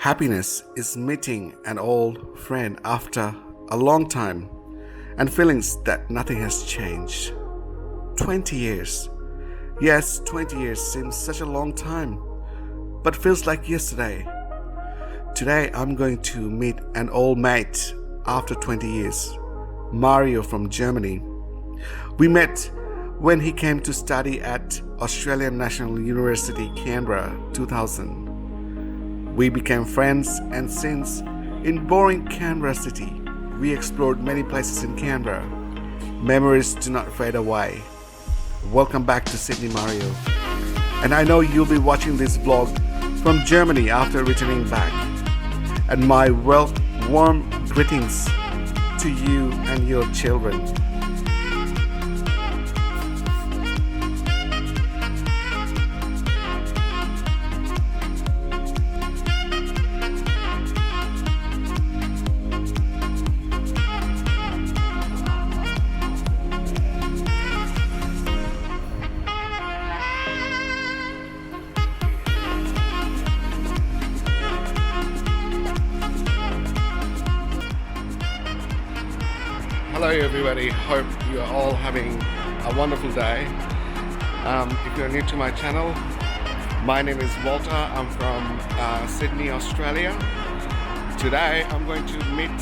Happiness is meeting an old friend after a long time and feelings that nothing has changed. 20 years. Yes, 20 years seems such a long time, but feels like yesterday. Today I'm going to meet an old mate after 20 years, Mario from Germany. We met when he came to study at Australian National University, Canberra, 2000. We became friends, and since in boring Canberra city, we explored many places in Canberra. Memories do not fade away. Welcome back to Sydney, Mario. And I know you'll be watching this vlog from Germany after returning back. And my warm greetings to you and your children. Hello everybody, hope you are all having a wonderful day. If you're new to my channel, my name is Walter. I'm from Sydney, Australia. Today I'm going to meet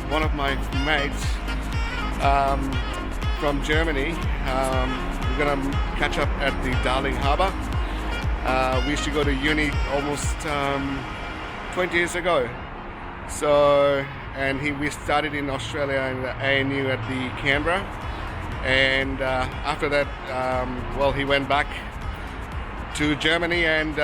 one of my mates from Germany. We're gonna catch up at the Darling Harbour. We used to go to uni almost 20 years ago. We started in Australia in the ANU at the Canberra, and after that, he went back to Germany, and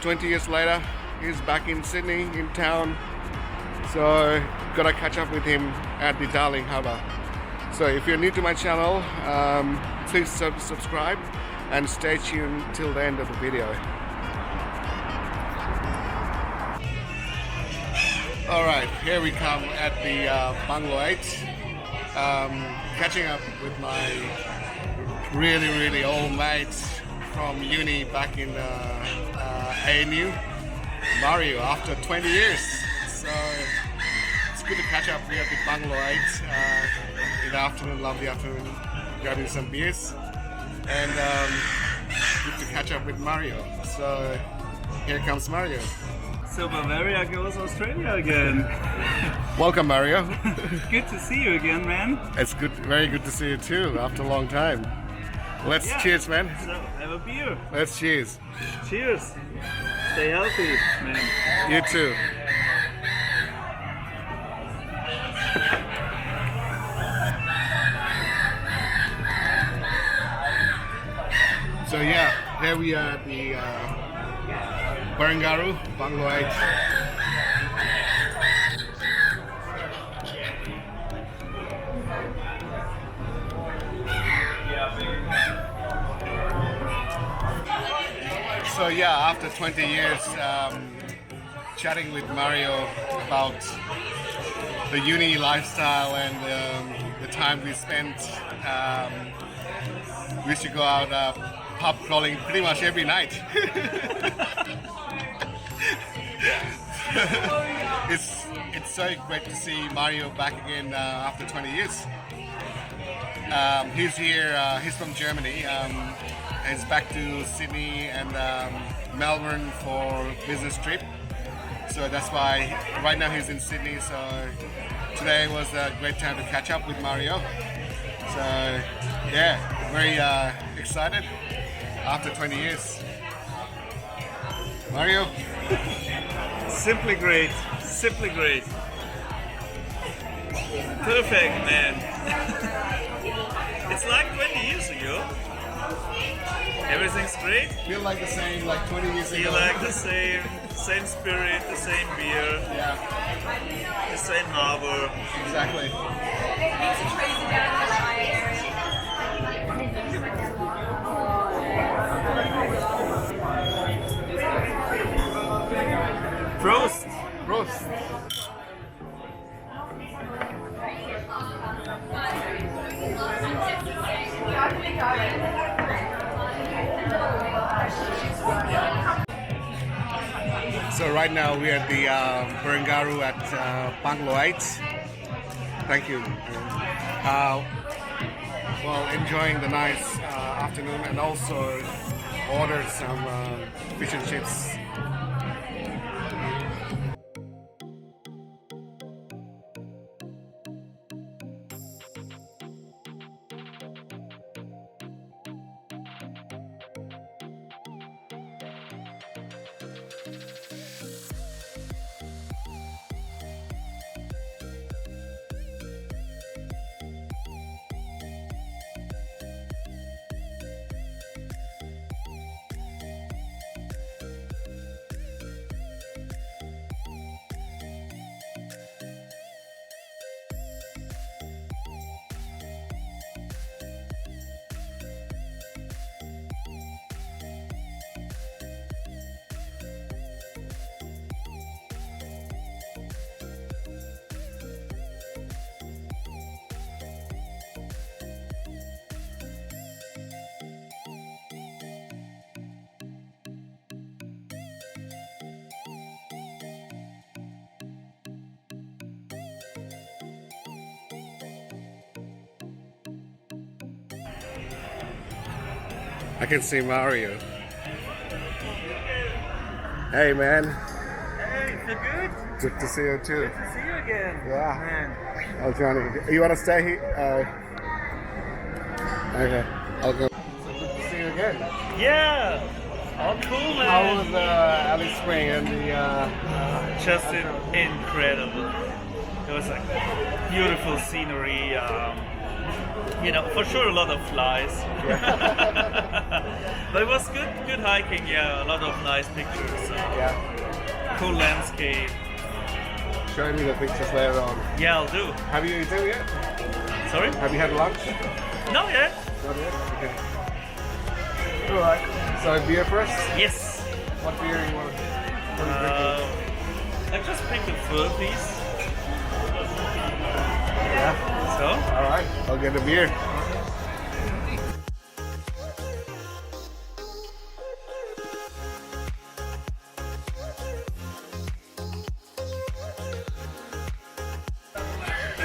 20 years later, he's back in Sydney, in town. So, gotta catch up with him at the Darling Harbour. So, if you're new to my channel, please subscribe and stay tuned till the end of the video. Alright, here we come at the Bungalow 8, catching up with my really old mate from uni back in ANU, Mario, after 20 years. So it's good to catch up here at the Bungalow 8 in the afternoon, lovely afternoon, grabbing some beers, and good to catch up with Mario. So here comes Mario. So Bavaria goes Australia again. Welcome, Mario. Good to see you again, man. It's good, very good to see you too, after a long time. Let's cheers, man. So have a beer. Let's cheers. Cheers. Stay healthy, man. You too. So yeah, here we are at the Barangaroo, Bungalow 8. So yeah, after 20 years chatting with Mario about the uni lifestyle and the time we spent, we used to go out pub crawling pretty much every night. It's so great to see Mario back again after 20 years. He's here, he's from Germany. He's back to Sydney and Melbourne for business trip. So that's why right now he's in Sydney. So today was a great time to catch up with Mario. So yeah, very excited after 20 years. Mario? Simply great. Simply great. Perfect, man. It's like 20 years ago. Everything's great. Feel like the same, like 20 years ago. Feel like the same spirit, the same beer, Yeah, the same harbor. exactly. Prost! Prost! So right now we're at the Barangaroo at Bungalow 8. Thank you. Well, enjoying the nice afternoon, and also ordered some fish and chips. I can see Mario. Hey man, Hey, feel good? good to see you too. Good to see you again. Yeah. Man. Oh Johnny, you wanna stay here? Okay, I'll go. So good to see you again. Yeah. All cool, man. How was Alice Spring and the Just incredible. It was like beautiful scenery. For sure a lot of flies. But it was good hiking. Yeah, a lot of nice pictures. yeah? Cool landscape. Show me the pictures later on. Yeah, I'll do. Have you eaten yet? Sorry? Have you had lunch? No, yet. Not yet? Okay. Alright. So beer first? Yes. What beer you want? What are you drinking? I just picked a full piece. Yeah. So? Alright, I'll get a beer.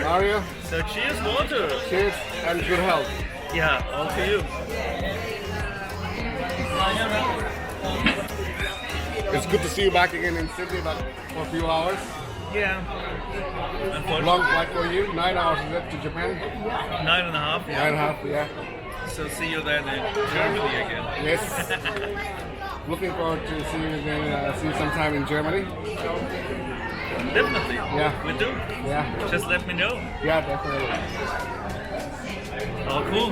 Mario, So cheers, water. cheers and good health. Yeah, all to you. It's good to see you back again in Sydney, but for a few hours. Yeah. Unfortunately, Long flight for you, 9 hours is it to Japan? 9.5. Yeah. 9.5, yeah. So see you then in Germany again. Yes. Looking forward to see you again, see you sometime in Germany. Definitely. Yeah. We do. Yeah, Just let me know. yeah, definitely. Oh, cool.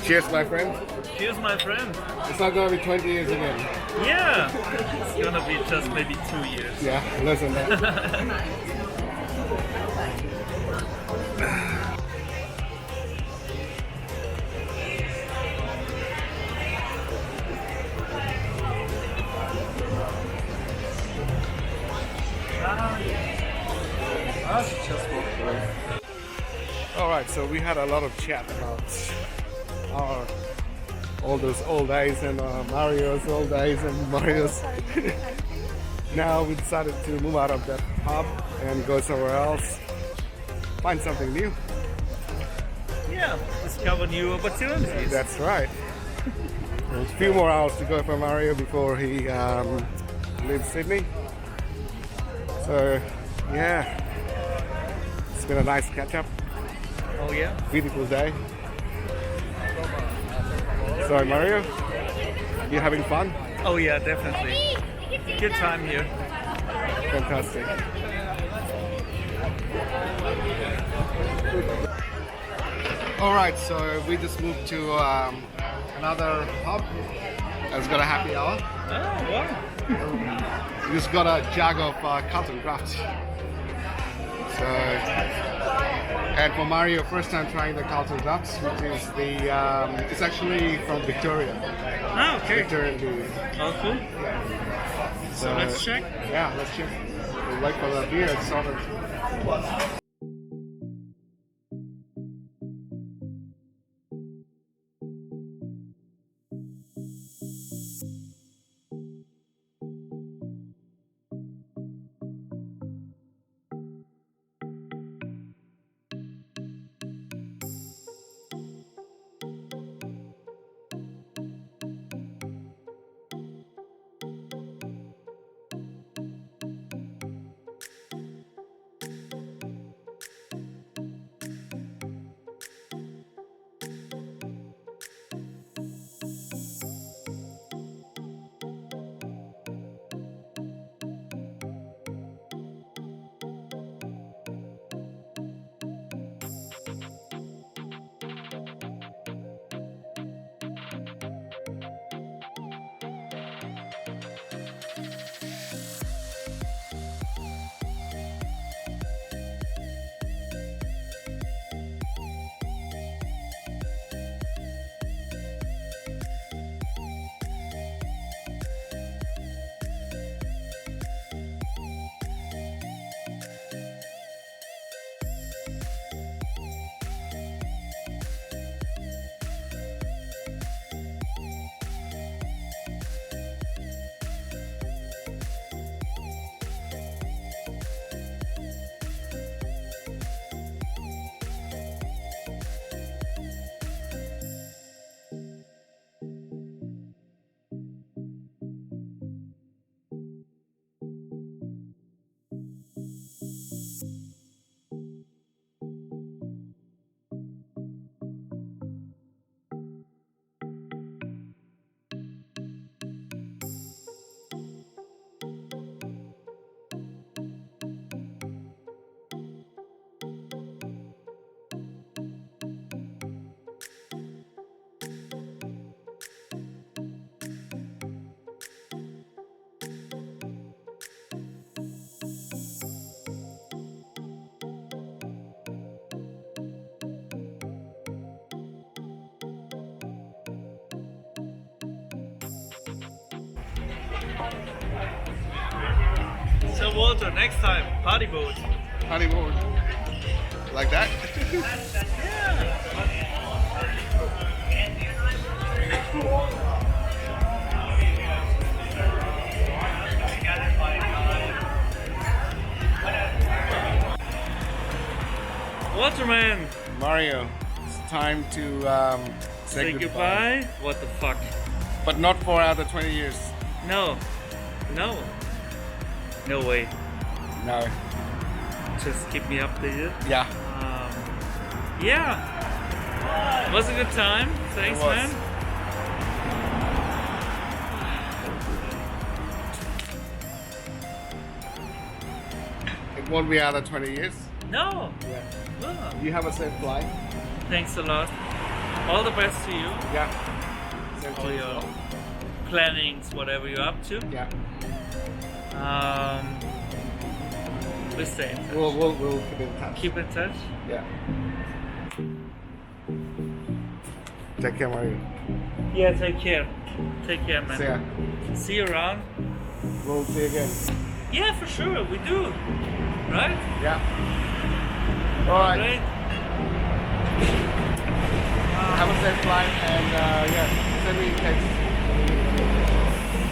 Cheers, my friend. Cheers, my friend. It's not gonna be 20 years again. Yeah. It's gonna be just maybe 2 years. Yeah, less than that. Alright, so we had a lot of chat about our all those old days and Mario's old days and Mario's. Now we decided to move out of that pub and go somewhere else, find something new. Yeah. Discover new opportunities. That's right. There's a few more hours to go for Mario before he leaves Sydney. So yeah, it's been a nice catch up. Oh yeah. Beautiful day. So Mario, you having fun? Oh yeah, definitely. Good time here. Fantastic. All right, so we just moved to another pub. It's got a happy hour. Oh wow. We just got a jug of Carlton Draft. So, and for Mario, first time trying the Carlton Draft, which is the it's actually from Victoria. Oh, okay. Victorian beer. Oh cool. So let's check. Yeah, let's check. We'll wait for the beer. It's sorted. Walter, next time, party boat. Honeymoon. Like that? Waterman, Mario, it's time to say goodbye. What the fuck? But not for another 20 years. No, no, no way. No. Just keep me updated. Yeah. Yeah, it was a good time. Thanks, It was. man. It won't be another 20 years. No. Yeah. Oh, You have a safe flight. thanks a lot. All the best to you. Yeah. Same to All you as your well. plannings, whatever you're up to. Yeah. We stay in touch. We'll keep in touch. Keep in touch. Yeah. Take care, Mario. Yeah, take care. Take care, man. See ya. See you around. We'll see you again. Yeah, for sure, we do. Right? Yeah. All right. Great. Have a safe flight and yeah, send me a text.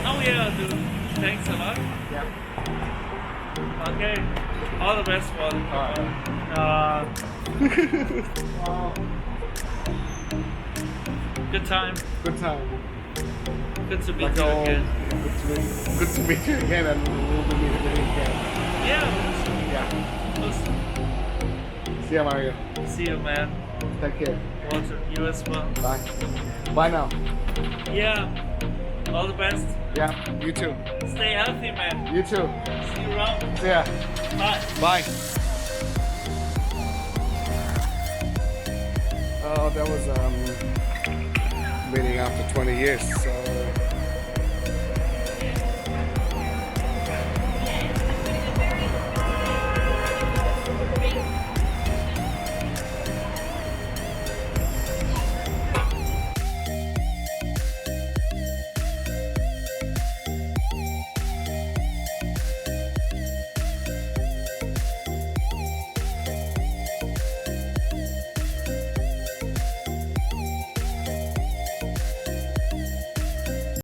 Oh yeah, dude. Thanks a lot. Yeah. Okay. All the best, Walter. All Good time. Good time. Good to meet Like you all, again. good to meet you again, and we'll be meeting again. Yeah. Yeah. We'll See ya, Mario. see you, man. Take care. Walter, you as well. Bye. Bye now. Yeah. All the best. Yeah. You too. Stay healthy, man. You too. See you around. See ya. Bye. Bye. Oh, that was meeting after 20 years. So.